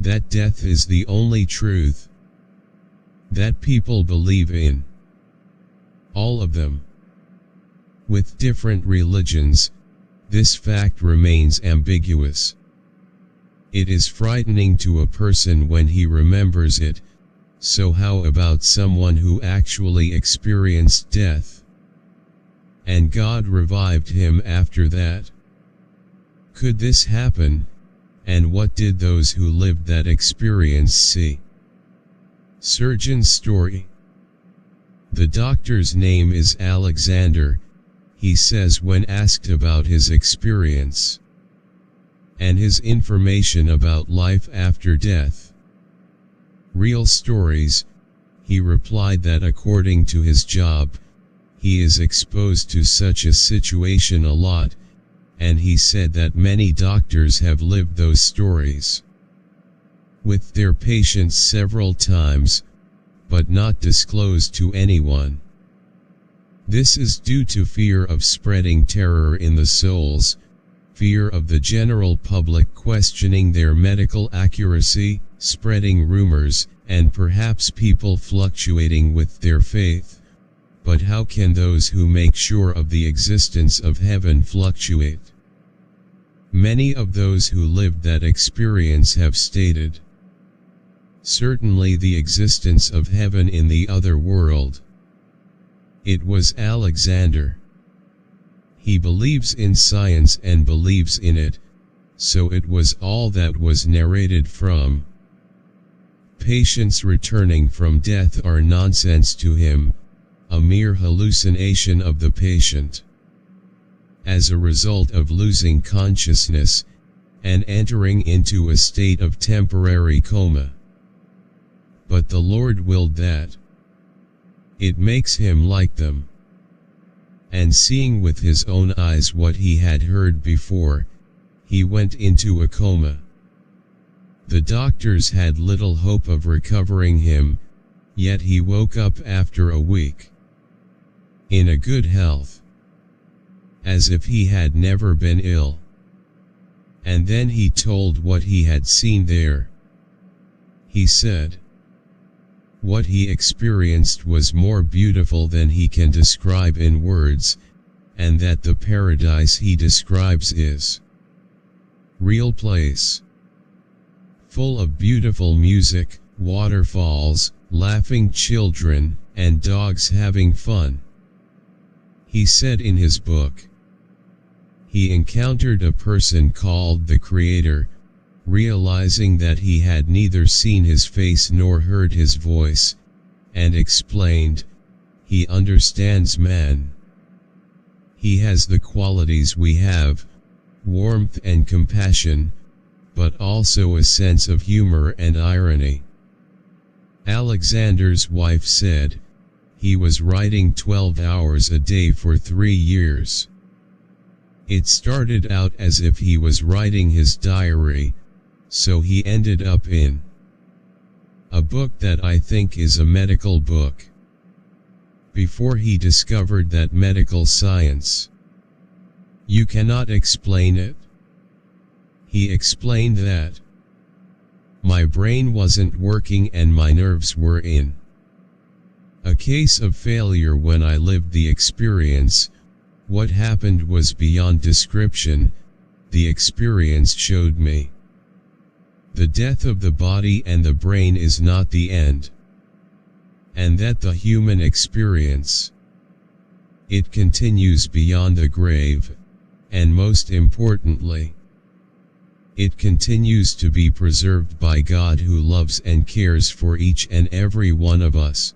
that death is the only truth that people believe in. All of them. With different religions, this fact remains ambiguous. It is frightening to a person when he remembers it, so how about someone who actually experienced death? And God revived him after that? Could this happen? And what did those who lived that experience see? Surgeon's story. The doctor's name is Alexander, he says when asked about his experience and his information about life after death. Real stories, he replied that according to his job, he is exposed to such a situation a lot, and he said that many doctors have lived those stories with their patients several times, but not disclosed to anyone. This is due to fear of spreading terror in the souls, fear of the general public questioning their medical accuracy, spreading rumors, and perhaps people fluctuating with their faith. But how can those who make sure of the existence of heaven fluctuate? Many of those who lived that experience have stated certainly the existence of heaven in the other world. It was Alexander. He believes in science and believes in it, so it was all that was narrated from. Patients returning from death are nonsense to him, a mere hallucination of the patient, as a result of losing consciousness and entering into a state of temporary coma. But the Lord willed that. It makes him like them. And seeing with his own eyes what he had heard before, he went into a coma. The doctors had little hope of recovering him, yet he woke up after a week in a good health, as if he had never been ill. And then he told what he had seen there. He said, what he experienced was more beautiful than he can describe in words, and that the paradise he describes is real place, full of beautiful music, waterfalls, laughing children, and dogs having fun. He said in his book, he encountered a person called the Creator, realizing that he had neither seen his face nor heard his voice, and explained, he understands man. He has the qualities we have, warmth and compassion, but also a sense of humor and irony. Alexander's wife said, he was writing 12 hours a day for 3 years. It started out as if he was writing his diary, so he ended up in a book that I think is a medical book. Before he discovered that medical science, you cannot explain it. He explained that my brain wasn't working and my nerves were in a case of failure when I lived the experience. What happened was beyond description. The experience showed me the death of the body and the brain is not the end, and that the human experience, it continues beyond the grave, and most importantly, it continues to be preserved by God who loves and cares for each and every one of us.